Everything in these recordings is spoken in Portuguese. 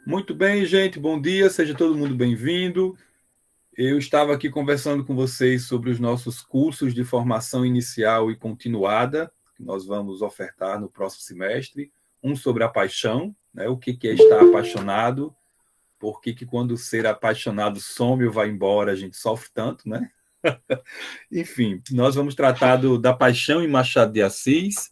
Muito bem, gente, bom dia, seja todo mundo bem-vindo. Eu estava aqui conversando com vocês sobre os nossos cursos de formação inicial e continuada, que nós vamos ofertar no próximo semestre. Um sobre a paixão, né? O que é estar apaixonado, por que quando ser apaixonado some ou vai embora a gente sofre tanto, né? Enfim, nós vamos tratar da paixão em Machado de Assis.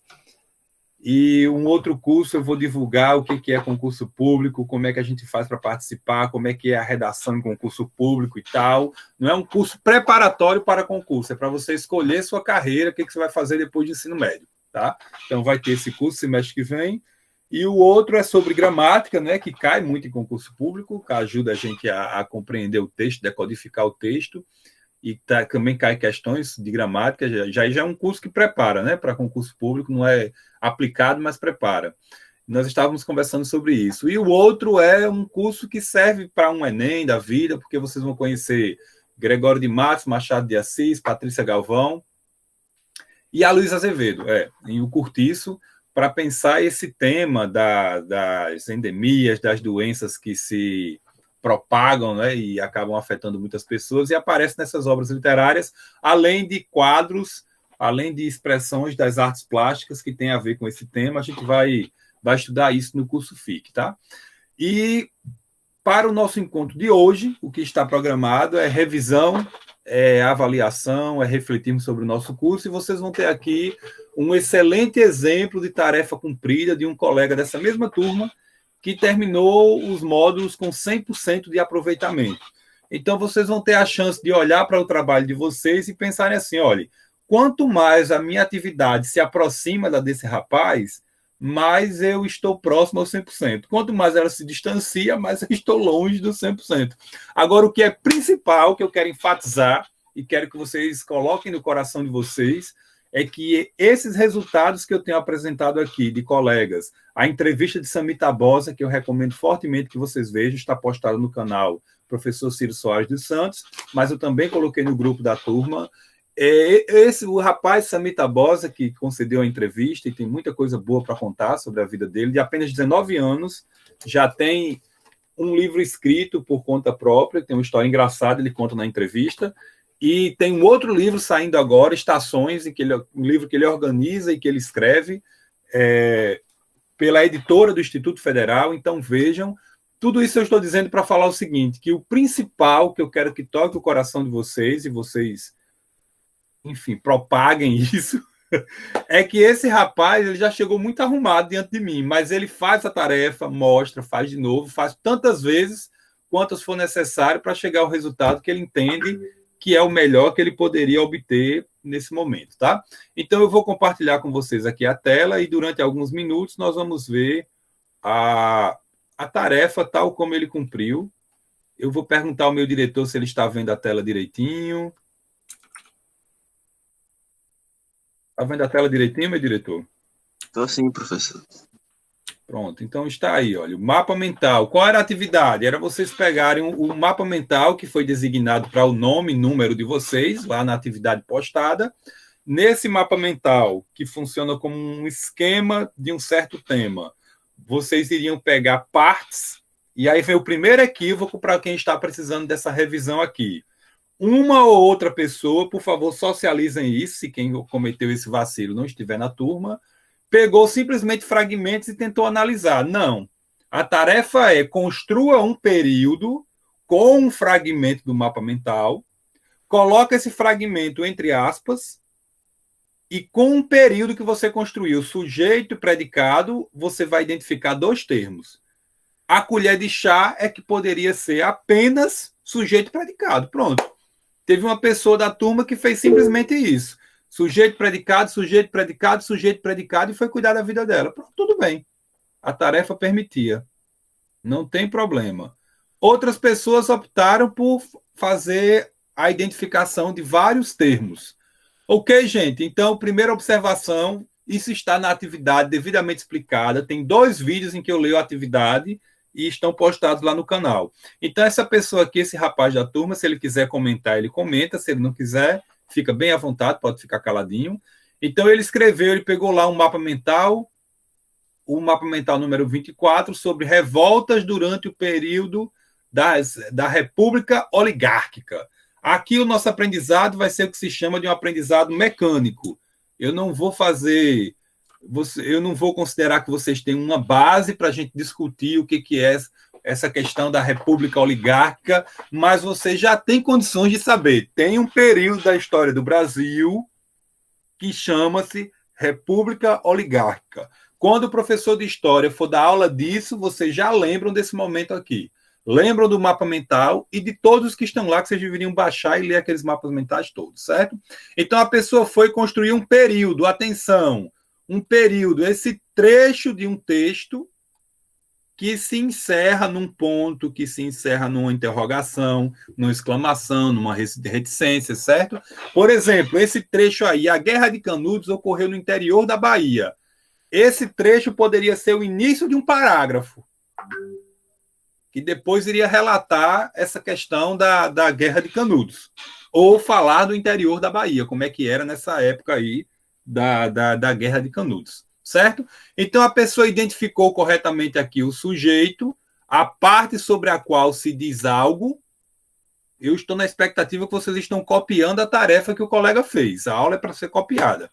E um outro curso eu vou divulgar o que é concurso público, como é que a gente faz para participar, como é que é a redação em concurso público e tal. Não é um curso preparatório para concurso, é para você escolher sua carreira, o que você vai fazer depois de ensino médio, tá? Então vai ter esse curso semestre que vem. E o outro é sobre gramática, né, que cai muito em concurso público, que ajuda a gente a compreender o texto, decodificar o texto e também cai questões de gramática, já é um curso que prepara, né, para concurso público, não é aplicado, mas prepara. Nós estávamos conversando sobre isso. E o outro é um curso que serve para um Enem da vida, porque vocês vão conhecer Gregório de Matos, Machado de Assis, Patrícia Galvão e a Luísa Azevedo, em O Curtiço, para pensar esse tema das endemias, das doenças que se propagam, né, e acabam afetando muitas pessoas, e aparece nessas obras literárias, além de quadros, além de expressões das artes plásticas que tem a ver com esse tema. A gente vai estudar isso no curso FIC, tá? E para o nosso encontro de hoje, o que está programado é revisão, é avaliação, é refletirmos sobre o nosso curso, e vocês vão ter aqui um excelente exemplo de tarefa cumprida de um colega dessa mesma turma, que terminou os módulos com 100% de aproveitamento. Então, vocês vão ter a chance de olhar para o trabalho de vocês e pensarem assim, olha, quanto mais a minha atividade se aproxima da desse rapaz, mais eu estou próximo ao 100%. Quanto mais ela se distancia, mais eu estou longe do 100%. Agora, o que é principal, que eu quero enfatizar, e quero que vocês coloquem no coração de vocês, é que esses resultados que eu tenho apresentado aqui de colegas, a entrevista de Sami Tabosa, que eu recomendo fortemente que vocês vejam, está postada no canal Professor Ciro Soares dos Santos, mas eu também coloquei no grupo da turma. O rapaz Sami Tabosa, que concedeu a entrevista e tem muita coisa boa para contar sobre a vida dele, de apenas 19 anos, já tem um livro escrito por conta própria, tem uma história engraçada, ele conta na entrevista. E tem um outro livro saindo agora, Estações, um livro que ele organiza e que ele escreve pela editora do Instituto Federal. Então, vejam, tudo isso eu estou dizendo para falar o seguinte, que o principal que eu quero que toque o coração de vocês, e vocês, enfim, propaguem isso, é que esse rapaz ele já chegou muito arrumado diante de mim, mas ele faz a tarefa, mostra, faz de novo, faz tantas vezes quantas for necessário para chegar ao resultado que ele entende que é o melhor que ele poderia obter nesse momento, tá? Então, eu vou compartilhar com vocês aqui a tela e durante alguns minutos nós vamos ver a tarefa tal como ele cumpriu. Eu vou perguntar ao meu diretor se ele está vendo a tela direitinho. Está vendo a tela direitinho, meu diretor? Estou sim, professor. Pronto, então está aí, olha, o mapa mental. Qual era a atividade? Era vocês pegarem o mapa mental que foi designado para o nome e número de vocês, lá na atividade postada. Nesse mapa mental, que funciona como um esquema de um certo tema, vocês iriam pegar partes, e aí vem o primeiro equívoco para quem está precisando dessa revisão aqui. Uma ou outra pessoa, por favor, socializem isso, se quem cometeu esse vacilo não estiver na turma, pegou simplesmente fragmentos e tentou analisar. Não. A tarefa é construa um período com um fragmento do mapa mental, coloca esse fragmento entre aspas, e com um período que você construiu, sujeito e predicado, você vai identificar dois termos. A colher de chá é que poderia ser apenas sujeito e predicado. Pronto. Teve uma pessoa da turma que fez simplesmente isso. Sujeito, predicado, sujeito, predicado, sujeito, predicado, e foi cuidar da vida dela. Pronto, tudo bem. A tarefa permitia. Não tem problema. Outras pessoas optaram por fazer a identificação de vários termos. Ok, gente? Então, primeira observação, isso está na atividade devidamente explicada. Tem 2 vídeos em que eu leio a atividade e estão postados lá no canal. Então, essa pessoa aqui, esse rapaz da turma, se ele quiser comentar, ele comenta. Se ele não quiser, fica bem à vontade, pode ficar caladinho. Então, ele escreveu, ele pegou lá um mapa mental, o mapa mental número 24 sobre revoltas durante o período da República Oligárquica. Aqui o nosso aprendizado vai ser o que se chama de um aprendizado mecânico. Eu não vou considerar que vocês têm uma base para a gente discutir o que é essa questão da República Oligárquica, mas vocês já têm condições de saber. Tem um período da história do Brasil que chama-se República Oligárquica. Quando o professor de história for dar aula disso, vocês já lembram desse momento aqui. Lembram do mapa mental e de todos que estão lá, que vocês deveriam baixar e ler aqueles mapas mentais todos, certo? Então, a pessoa foi construir um período, atenção, um período, esse trecho de um texto que se encerra num ponto, que se encerra numa interrogação, numa exclamação, numa reticência, certo? Por exemplo, esse trecho aí, a Guerra de Canudos ocorreu no interior da Bahia. Esse trecho poderia ser o início de um parágrafo, que depois iria relatar essa questão da Guerra de Canudos, ou falar do interior da Bahia, como é que era nessa época aí da Guerra de Canudos, certo? Então, a pessoa identificou corretamente aqui o sujeito, a parte sobre a qual se diz algo. Eu estou na expectativa que vocês estão copiando a tarefa que o colega fez. A aula é para ser copiada.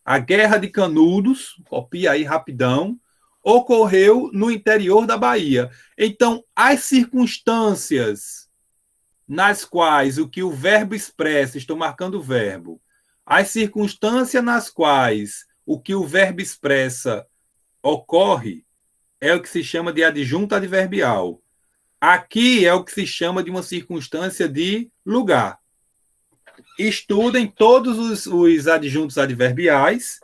A Guerra de Canudos, copia aí rapidão, ocorreu no interior da Bahia. Então, as circunstâncias nas quais o que o verbo expressa, estou marcando o verbo, as circunstâncias nas quais o que o verbo expressa ocorre é o que se chama de adjunto adverbial. Aqui é o que se chama de uma circunstância de lugar. Estudem todos os adjuntos adverbiais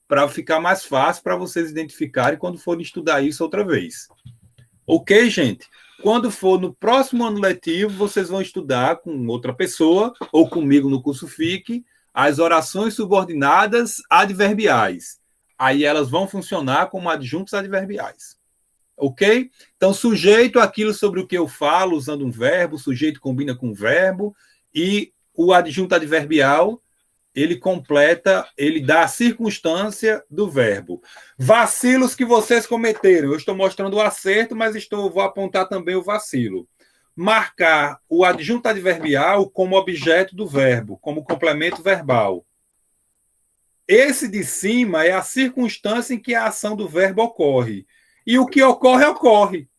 para ficar mais fácil para vocês identificarem quando forem estudar isso outra vez. Ok, gente? Quando for no próximo ano letivo, vocês vão estudar com outra pessoa ou comigo no curso FIC as orações subordinadas adverbiais. Aí elas vão funcionar como adjuntos adverbiais. Ok? Então, sujeito aquilo sobre o que eu falo usando um verbo, sujeito combina com verbo e o adjunto adverbial ele completa, ele dá a circunstância do verbo. Vacilos que vocês cometeram. Eu estou mostrando o acerto, mas vou apontar também o vacilo. Marcar o adjunto adverbial como objeto do verbo, como complemento verbal. Esse de cima é a circunstância em que a ação do verbo ocorre. E o que ocorre, ocorre.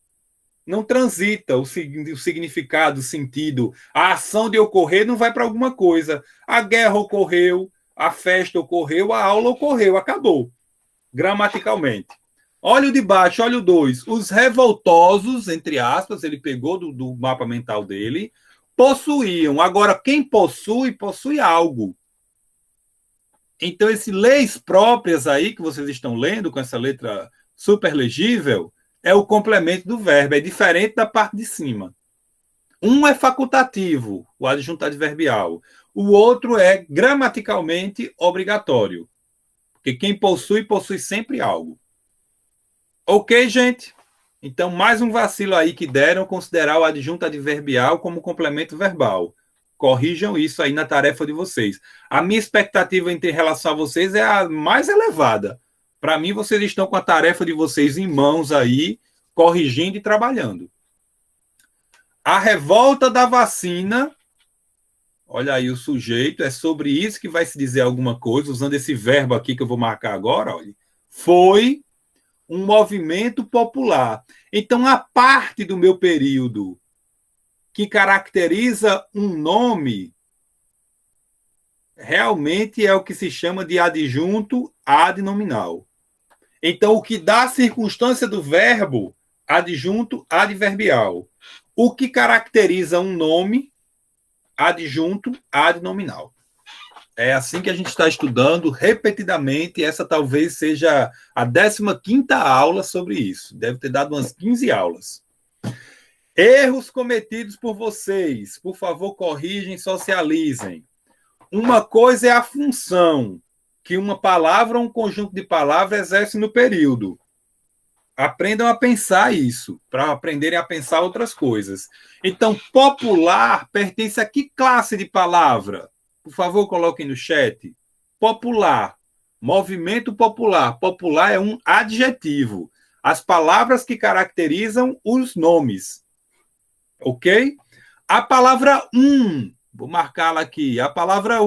Não transita o significado, o sentido. A ação de ocorrer não vai para alguma coisa. A guerra ocorreu, a festa ocorreu, a aula ocorreu, acabou. Gramaticalmente. Olha o de baixo, olha o 2. Os revoltosos, entre aspas, ele pegou do mapa mental dele, possuíam. Agora, quem possui, possui algo. Então, esse leis próprias aí que vocês estão lendo com essa letra super legível, é o complemento do verbo, é diferente da parte de cima. Um é facultativo, o adjunto adverbial. O outro é gramaticalmente obrigatório. Porque quem possui, possui sempre algo. Ok, gente? Então, mais um vacilo aí que deram, considerar o adjunto adverbial como complemento verbal. Corrijam isso aí na tarefa de vocês. A minha expectativa em relação a vocês é a mais elevada. Para mim, vocês estão com a tarefa de vocês em mãos aí, corrigindo e trabalhando. A revolta da vacina, olha aí o sujeito, é sobre isso que vai se dizer alguma coisa, usando esse verbo aqui que eu vou marcar agora, olha. Foi um movimento popular. Então, a parte do meu período que caracteriza um nome realmente é o que se chama de adjunto adnominal. Então, o que dá a circunstância do verbo, adjunto adverbial. O que caracteriza um nome, adjunto adnominal. É assim que a gente está estudando repetidamente. Essa talvez seja a 15ª aula sobre isso. Deve ter dado umas 15 aulas. Erros cometidos por vocês. Por favor, corrigem, socializem. Uma coisa é a função que uma palavra ou um conjunto de palavras exerce no período. Aprendam a pensar isso, para aprenderem a pensar outras coisas. Então, popular pertence a que classe de palavra? Por favor, coloquem no chat. Popular. Movimento popular. Popular é um adjetivo. As palavras que caracterizam os nomes. Ok? A palavra vou marcá-la aqui. A palavra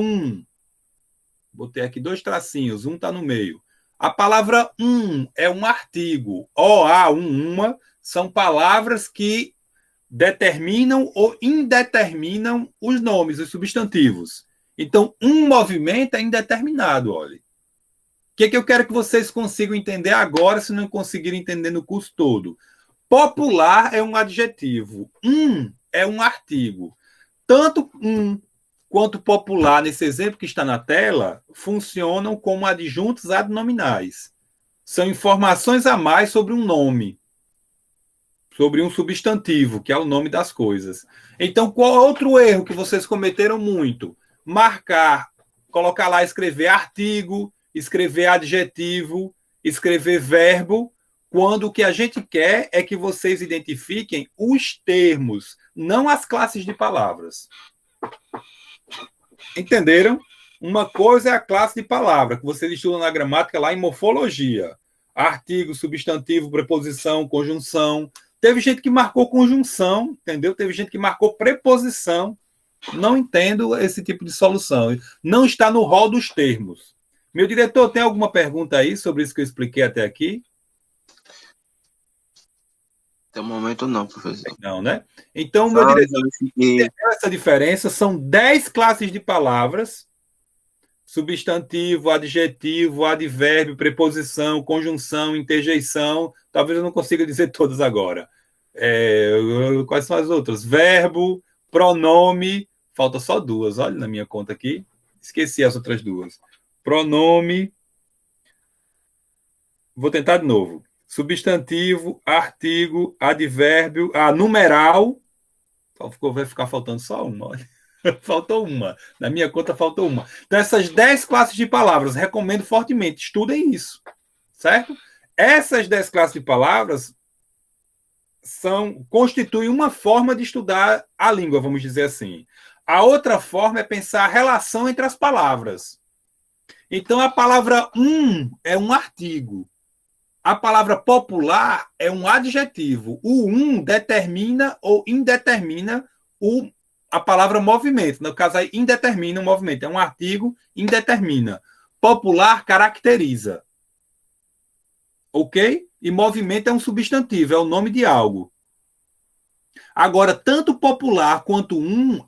botei aqui 2 tracinhos, está no meio. A palavra é um artigo. Uma são palavras que determinam ou indeterminam os nomes, os substantivos. Então, um movimento é indeterminado, olha. O que eu quero que vocês consigam entender agora, se não conseguirem entender no curso todo? Popular é um adjetivo. É um artigo. Tanto quanto popular, nesse exemplo que está na tela, funcionam como adjuntos adnominais. São informações a mais sobre um nome, sobre um substantivo, que é o nome das coisas. Então, qual outro erro que vocês cometeram muito? Marcar, colocar lá, escrever artigo, escrever adjetivo, escrever verbo, quando o que a gente quer é que vocês identifiquem os termos, não as classes de palavras. Entenderam? Uma coisa é a classe de palavra, que vocês estudam na gramática lá em morfologia. Artigo, substantivo, preposição, conjunção. Teve gente que marcou conjunção, entendeu? Teve gente que marcou preposição. Não entendo esse tipo de solução. Não está no rol dos termos. Meu diretor, tem alguma pergunta aí sobre isso que eu expliquei até aqui? Até o momento não, professor. Não, né? Então, meu diretor, essa diferença são 10 classes de palavras: substantivo, adjetivo, advérbio, preposição, conjunção, interjeição. Talvez eu não consiga dizer todas agora. Quais são as outras? Verbo, pronome. Falta só 2, olha na minha conta aqui. Esqueci as outras 2. Pronome. Vou tentar de novo. Substantivo, artigo, advérbio, numeral. Vai ficar faltando só uma. Olha. Faltou uma. Na minha conta faltou uma. Então, essas 10 classes de palavras, recomendo fortemente. Estudem isso. Certo? Essas 10 classes de palavras constituem uma forma de estudar a língua, vamos dizer assim. A outra forma é pensar a relação entre as palavras. Então, a palavra é um artigo. A palavra popular é um adjetivo. O determina ou indetermina a palavra movimento. No caso aí, indetermina o movimento. É um artigo, indetermina. Popular caracteriza. Ok? E movimento é um substantivo, é o nome de algo. Agora, tanto popular quanto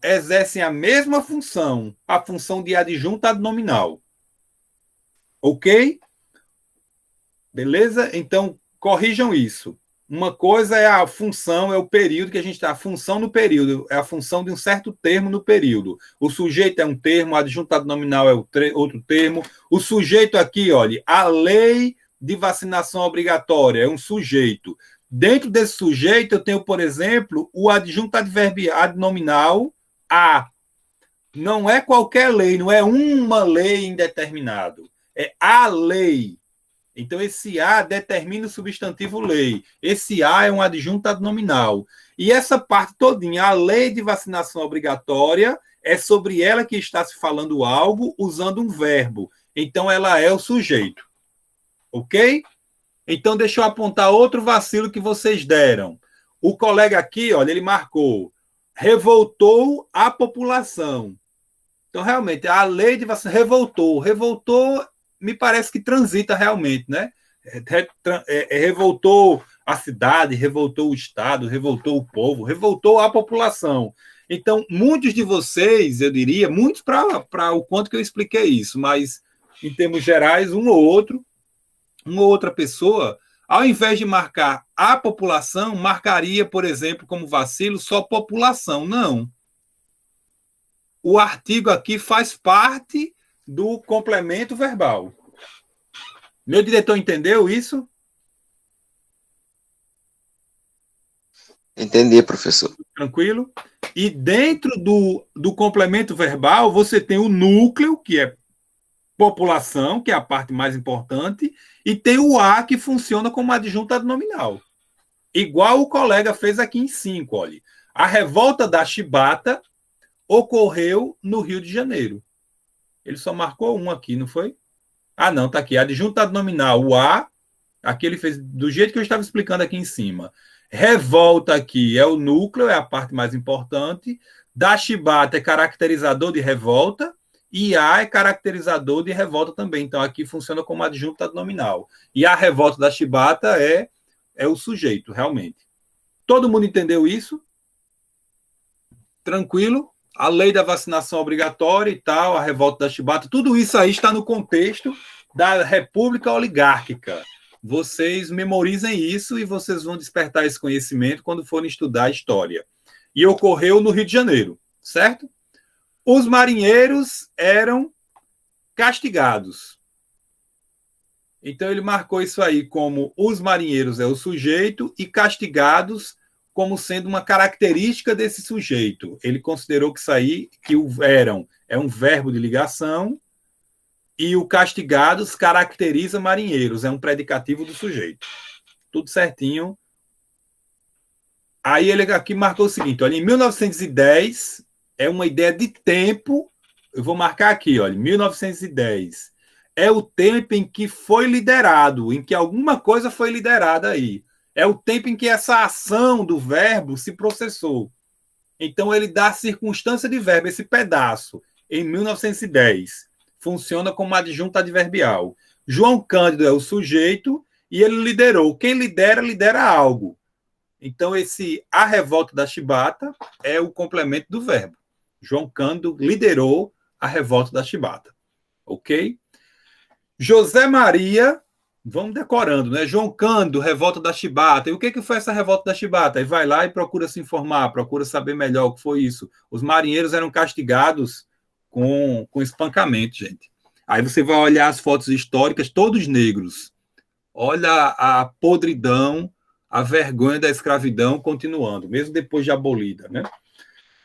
exercem a mesma função, a função de adjunto adnominal. Ok? Beleza? Então, corrijam isso. Uma coisa é a função, é o período que a gente está. A função no período, é a função de um certo termo no período. O sujeito é um termo, o adjunto adnominal é outro termo. O sujeito aqui, olha, a lei de vacinação obrigatória é um sujeito. Dentro desse sujeito, eu tenho, por exemplo, o adjunto adnominal a. Não é qualquer lei, não é uma lei indeterminado. É a lei. Então, esse a determina o substantivo lei. Esse a é um adjunto adnominal. E essa parte todinha, a lei de vacinação obrigatória, é sobre ela que está se falando algo usando um verbo. Então, ela é o sujeito. Ok? Então, deixa eu apontar outro vacilo que vocês deram. O colega aqui, olha, ele marcou: revoltou a população. Então, realmente, a lei de vacinação revoltou. Revoltou, me parece que transita realmente, né? Revoltou a cidade, revoltou o Estado, revoltou o povo, revoltou a população. Então, muitos de vocês, eu diria, muitos para o quanto que eu expliquei isso, mas, em termos gerais, uma ou outra pessoa, ao invés de marcar a população, marcaria, por exemplo, como vacilo, só população. Não. O artigo aqui faz parte do complemento verbal. Meu diretor entendeu isso? Entendi, professor. Tranquilo? E dentro do complemento verbal, você tem o núcleo, que é população, que é a parte mais importante, e tem o a, que funciona como adjunto adnominal. Igual o colega fez aqui em 5, olha. A revolta da chibata ocorreu no Rio de Janeiro. Ele só marcou um aqui, não foi? Ah, não, tá aqui. Adjunto nominal, o A. Aqui ele fez do jeito que eu estava explicando aqui em cima. Revolta aqui é o núcleo, é a parte mais importante. Da chibata é caracterizador de revolta. E A é caracterizador de revolta também. Então aqui funciona como adjunto nominal. E a revolta da chibata é o sujeito, realmente. Todo mundo entendeu isso? Tranquilo? A lei da vacinação obrigatória e tal, a revolta da chibata, tudo isso aí está no contexto da República Oligárquica. Vocês memorizem isso e vocês vão despertar esse conhecimento quando forem estudar a história. E ocorreu no Rio de Janeiro, certo? Os marinheiros eram castigados. Então ele marcou isso aí como os marinheiros é o sujeito e castigados como sendo uma característica desse sujeito. Ele considerou que isso aí, que o eram, é um verbo de ligação, e o castigados caracteriza marinheiros, é um predicativo do sujeito. Tudo certinho. Aí ele aqui marcou o seguinte, olha, em 1910, é uma ideia de tempo, eu vou marcar aqui, olha, 1910, é o tempo em que foi liderado, em que alguma coisa foi liderada aí. É o tempo em que essa ação do verbo se processou. Então, ele dá a circunstância de verbo, esse pedaço, em 1910. Funciona como adjunto adverbial. João Cândido é o sujeito e ele liderou. Quem lidera, lidera algo. Então, a revolta da chibata é o complemento do verbo. João Cândido liderou a revolta da chibata. Ok? José Maria... Vamos decorando, né? João Cândido, revolta da chibata. E o que foi essa revolta da chibata? Aí vai lá e procura se informar, procura saber melhor o que foi isso. Os marinheiros eram castigados com espancamento, gente. Aí você vai olhar as fotos históricas, todos negros. Olha a podridão, a vergonha da escravidão continuando, mesmo depois de abolida, né?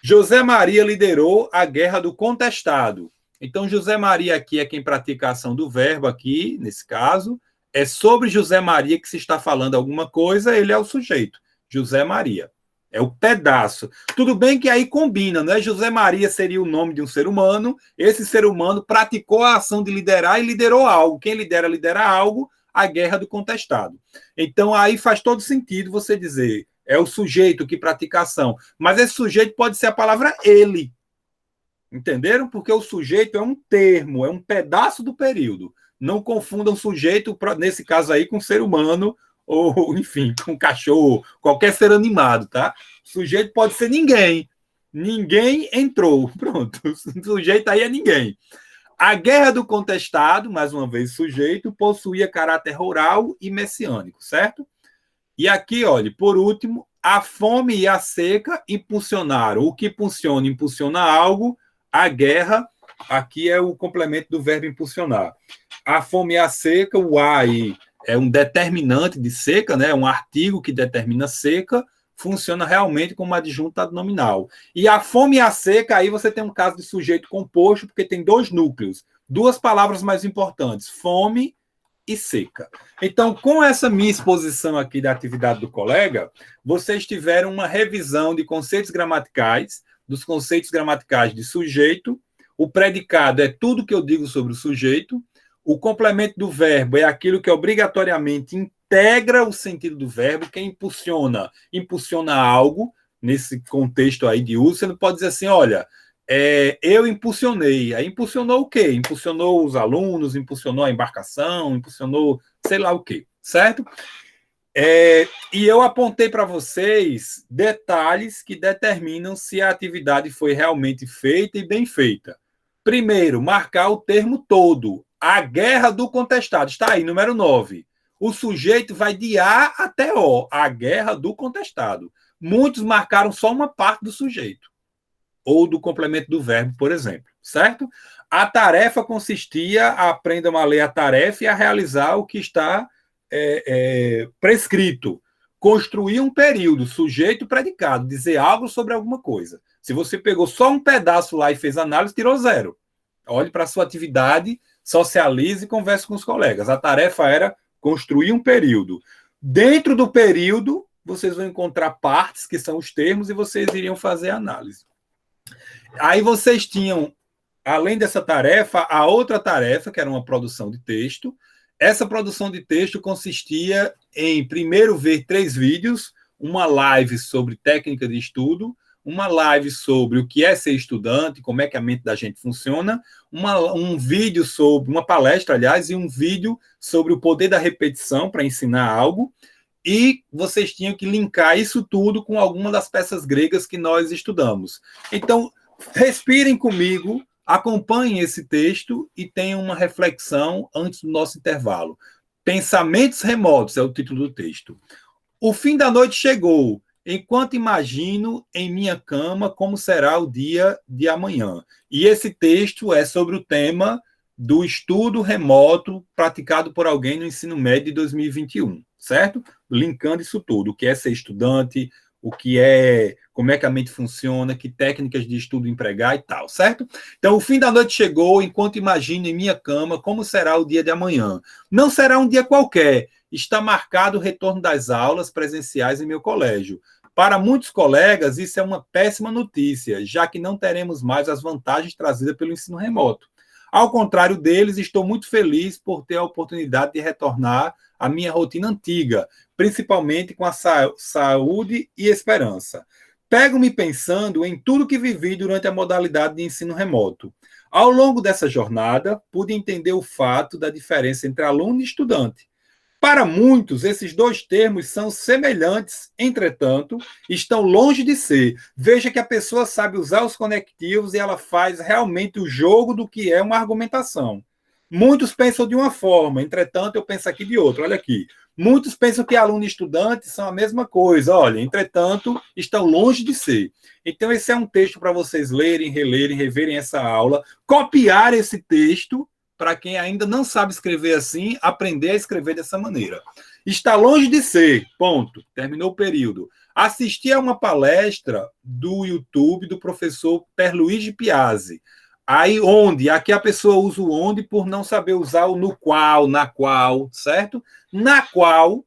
José Maria liderou a Guerra do Contestado. Então, José Maria aqui é quem pratica a ação do verbo aqui, nesse caso. É sobre José Maria que se está falando alguma coisa, ele é o sujeito, José Maria. É o pedaço. Tudo bem que aí combina, né? José Maria seria o nome de um ser humano, esse ser humano praticou a ação de liderar e liderou algo. Quem lidera algo, a guerra do contestado. Então aí faz todo sentido você dizer, é o sujeito que pratica a ação. Mas esse sujeito pode ser a palavra ele. Entenderam? Porque o sujeito é um termo, é um pedaço do período. Não confundam sujeito, nesse caso aí, com ser humano, ou, enfim, com cachorro, qualquer ser animado, tá? Sujeito pode ser ninguém. Ninguém entrou. Pronto. O sujeito aí é ninguém. A guerra do contestado, mais uma vez, sujeito, possuía caráter rural e messiânico, certo? E aqui, olha, por último, a fome e a seca impulsionaram. O que impulsiona algo, a guerra, aqui é o complemento do verbo impulsionar. A fome e a seca, o A aí é um determinante de seca, né? Um artigo que determina seca, funciona realmente como adjunto nominal. E a fome e a seca, aí você tem um caso de sujeito composto, porque tem dois núcleos, duas palavras mais importantes, fome e seca. Então, com essa minha exposição aqui da atividade do colega, vocês tiveram uma revisão de conceitos gramaticais, dos conceitos gramaticais de sujeito. O predicado é tudo que eu digo sobre o sujeito. O complemento do verbo é aquilo que obrigatoriamente integra o sentido do verbo. Quem impulsiona algo, nesse contexto aí de uso. Você não pode dizer assim, olha, eu impulsionei. Aí impulsionou o quê? Impulsionou os alunos, impulsionou a embarcação, impulsionou sei lá o quê, certo? E eu apontei para vocês detalhes que determinam se a atividade foi realmente feita e bem feita. Primeiro, marcar o termo todo. A guerra do contestado. Está aí, número 9. O sujeito vai de A até O. A guerra do contestado. Muitos marcaram só uma parte do sujeito. Ou do complemento do verbo, por exemplo. Certo? A tarefa consistia, aprendam a ler a tarefa e a realizar o que está prescrito. Construir um período, sujeito predicado, dizer algo sobre alguma coisa. Se você pegou só um pedaço lá e fez análise, tirou 0. Olhe para a sua atividade, socialize e converse com os colegas. A tarefa era construir um período. Dentro do período, vocês vão encontrar partes, que são os termos, e vocês iriam fazer a análise. Aí vocês tinham além dessa tarefa, a outra tarefa, que era uma produção de texto. Essa produção de texto consistia em, primeiro, ver 3 vídeos, uma live sobre técnica de estudo, uma live sobre o que é ser estudante, como é que a mente da gente funciona, um vídeo sobre, uma palestra, aliás, e um vídeo sobre o poder da repetição para ensinar algo, e vocês tinham que linkar isso tudo com alguma das peças gregas que nós estudamos. Então, respirem comigo, acompanhem esse texto e tenham uma reflexão antes do nosso intervalo. Pensamentos remotos é o título do texto. O fim da noite chegou, enquanto imagino em minha cama como será o dia de amanhã. E esse texto é sobre o tema do estudo remoto praticado por alguém no ensino médio de 2021, certo? Linkando isso tudo, o que é ser estudante, o que é, como é que a mente funciona, que técnicas de estudo empregar e tal, certo? Então, o fim da noite chegou, enquanto imagino em minha cama como será o dia de amanhã. Não será um dia qualquer, está marcado o retorno das aulas presenciais em meu colégio. Para muitos colegas, isso é uma péssima notícia, já que não teremos mais as vantagens trazidas pelo ensino remoto. Ao contrário deles, estou muito feliz por ter a oportunidade de retornar à minha rotina antiga, principalmente com a saúde e esperança. Pego-me pensando em tudo que vivi durante a modalidade de ensino remoto. Ao longo dessa jornada, pude entender o fato da diferença entre aluno e estudante. Para muitos, esses 2 termos são semelhantes, entretanto, estão longe de ser. Veja que a pessoa sabe usar os conectivos e ela faz realmente o jogo do que é uma argumentação. Muitos pensam de uma forma, entretanto, eu penso aqui de outra. Olha aqui. Muitos pensam que aluno e estudante são a mesma coisa. Olha, entretanto, estão longe de ser. Então, esse é um texto para vocês lerem, relerem, reverem essa aula, copiar esse texto para quem ainda não sabe escrever assim, aprender a escrever dessa maneira. Está longe de ser, ponto. Terminou o período. Assisti a uma palestra do YouTube do professor Pierluigi Piazzi. Aí, onde? Aqui a pessoa usa o onde por não saber usar o no qual, na qual, certo? Na qual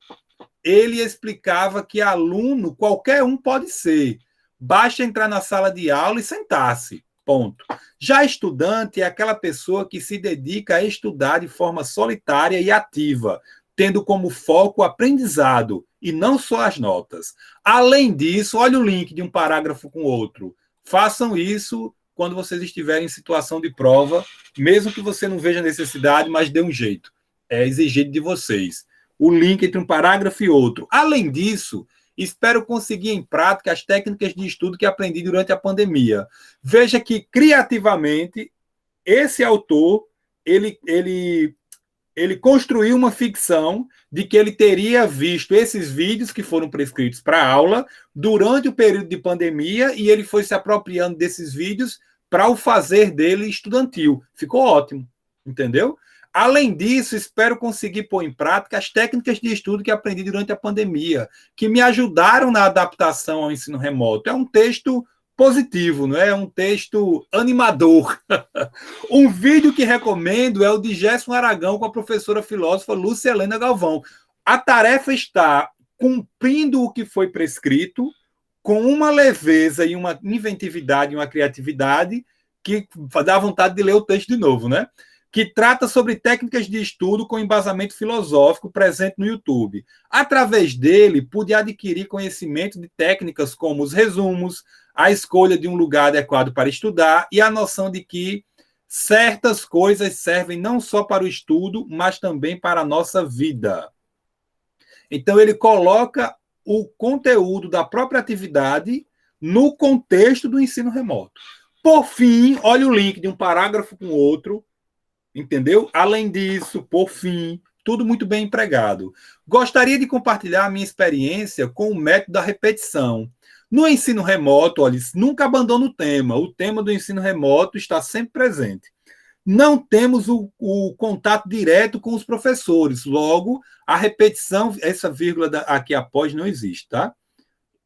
ele explicava que aluno, qualquer um pode ser. Basta entrar na sala de aula e sentar-se. Ponto. Já estudante é aquela pessoa que se dedica a estudar de forma solitária e ativa, tendo como foco o aprendizado e não só as notas. Além disso, olha o link de um parágrafo com outro. Façam isso quando vocês estiverem em situação de prova, mesmo que você não veja necessidade, mas dê um jeito. É exigido de vocês. O link entre um parágrafo e outro. Além disso, espero conseguir em prática as técnicas de estudo que aprendi durante a pandemia. Veja que, criativamente, esse autor, ele construiu uma ficção de que ele teria visto esses vídeos que foram prescritos para a aula durante o período de pandemia e ele foi se apropriando desses vídeos para o fazer dele estudantil. Ficou ótimo, entendeu? Além disso, espero conseguir pôr em prática as técnicas de estudo que aprendi durante a pandemia, que me ajudaram na adaptação ao ensino remoto. É um texto positivo, não é? Um texto animador. Um vídeo que recomendo é o de Gerson Aragão com a professora filósofa Lúcia Helena Galvão. A tarefa está cumprindo o que foi prescrito, com uma leveza e uma inventividade e uma criatividade que dá vontade de ler o texto de novo, né? Que trata sobre técnicas de estudo com embasamento filosófico presente no YouTube. Através dele, pude adquirir conhecimento de técnicas como os resumos, a escolha de um lugar adequado para estudar e a noção de que certas coisas servem não só para o estudo, mas também para a nossa vida. Então, ele coloca o conteúdo da própria atividade no contexto do ensino remoto. Por fim, olha o link de um parágrafo com outro, entendeu? Além disso, por fim, tudo muito bem empregado. Gostaria de compartilhar a minha experiência com o método da repetição. No ensino remoto, olha, nunca abandona o tema. O tema do ensino remoto está sempre presente. Não temos o contato direto com os professores. Logo, a repetição, essa vírgula aqui após não existe, tá?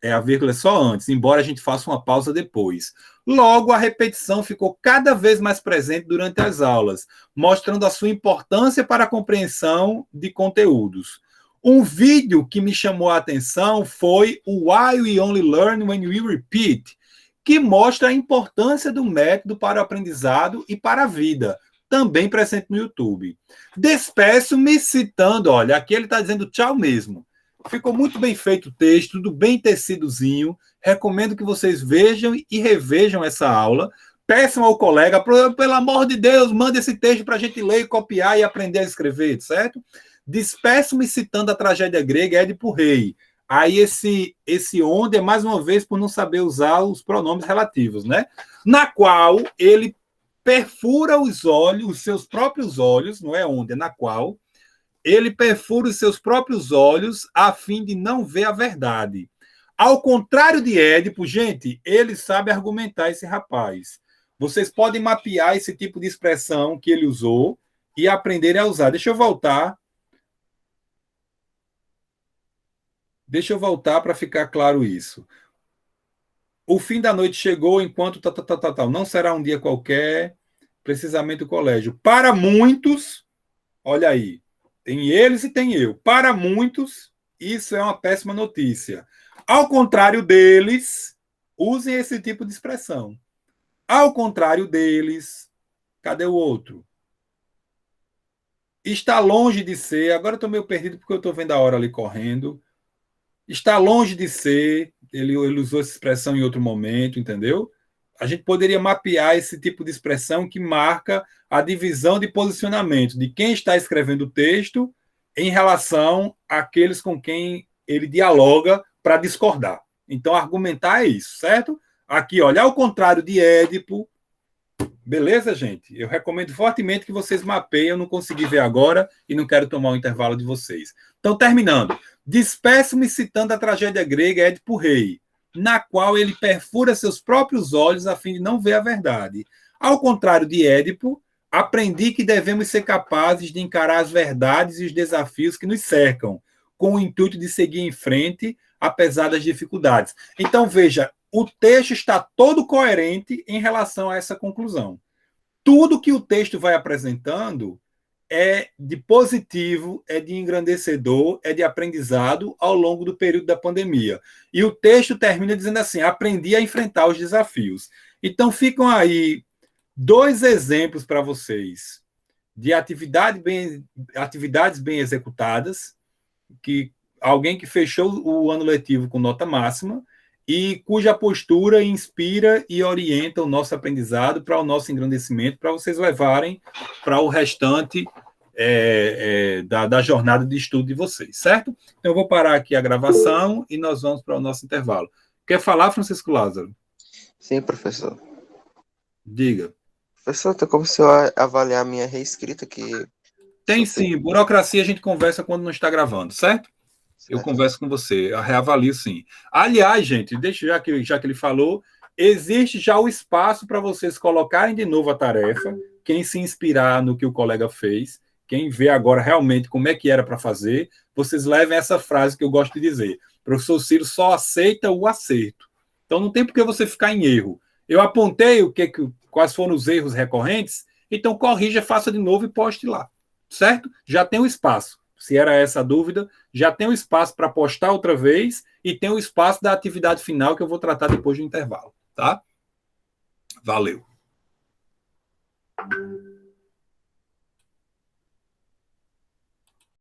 A vírgula é só antes, embora a gente faça uma pausa depois. Logo, a repetição ficou cada vez mais presente durante as aulas, mostrando a sua importância para a compreensão de conteúdos. Um vídeo que me chamou a atenção foi o Why We Only Learn When We Repeat, que mostra a importância do método para o aprendizado e para a vida, também presente no YouTube. Despeço-me citando, olha, aqui ele está dizendo tchau mesmo. Ficou muito bem feito o texto, tudo bem tecidozinho. Recomendo que vocês vejam e revejam essa aula. Peçam ao colega, pelo amor de Deus, mande esse texto para a gente ler, copiar e aprender a escrever, certo? Despeço-me citando a tragédia grega Édipo Rei. Aí esse onde é mais uma vez por não saber usar os pronomes relativos, né? Na qual ele perfura os olhos, os seus próprios olhos, não é onde, é na qual ele perfura os seus próprios olhos a fim de não ver a verdade. Ao contrário de Édipo, gente, ele sabe argumentar, esse rapaz. Vocês podem mapear esse tipo de expressão que ele usou e aprender a usar. Deixa eu voltar para ficar claro isso. O fim da noite chegou enquanto tal. Não será um dia qualquer, precisamente o colégio. Para muitos, olha aí, tem eles e tem eu. Para muitos, isso é uma péssima notícia. Ao contrário deles, usem esse tipo de expressão. Ao contrário deles, cadê o outro? Está longe de ser, agora eu estou meio perdido porque eu estou vendo a hora ali correndo. Está longe de ser, ele usou essa expressão em outro momento, entendeu? A gente poderia mapear esse tipo de expressão que marca a divisão de posicionamento de quem está escrevendo o texto em relação àqueles com quem ele dialoga para discordar. Então, argumentar é isso, certo? Aqui, olha, ao contrário de Édipo, beleza, gente? Eu recomendo fortemente que vocês mapeiem, eu não consegui ver agora e não quero tomar o intervalo de vocês. Então, terminando. Despeço-me citando a tragédia grega Édipo Rei, na qual ele perfura seus próprios olhos a fim de não ver a verdade. Ao contrário de Édipo, aprendi que devemos ser capazes de encarar as verdades e os desafios que nos cercam, com o intuito de seguir em frente, apesar das dificuldades. Então, veja, o texto está todo coerente em relação a essa conclusão. Tudo que o texto vai apresentando é de positivo, é de engrandecedor, é de aprendizado ao longo do período da pandemia. E o texto termina dizendo assim: aprendi a enfrentar os desafios. Então, ficam aí 2 exemplos para vocês de atividades bem executadas, que alguém que fechou o ano letivo com nota máxima e cuja postura inspira e orienta o nosso aprendizado para o nosso engrandecimento, para vocês levarem para o restante da jornada de estudo de vocês, certo? Então, eu vou parar aqui a gravação e nós vamos para o nosso intervalo. Quer falar, Francisco Lázaro? Sim, professor. Diga. Professor, tem como você avaliar a minha reescrita que... Tem sim. Burocracia a gente conversa quando não está gravando, certo? Eu converso com você, eu reavalio sim. Aliás, gente, já que ele falou, existe já o espaço para vocês colocarem de novo a tarefa, quem se inspirar no que o colega fez, quem vê agora realmente como é que era para fazer, vocês levem essa frase que eu gosto de dizer: professor Ciro só aceita o acerto. Então não tem por que você ficar em erro. Eu apontei quais foram os erros recorrentes, então corrija, faça de novo e poste lá, certo? Já tem o espaço. Se era essa a dúvida, já tem o espaço para postar outra vez e tem o espaço da atividade final que eu vou tratar depois do intervalo, tá? Valeu.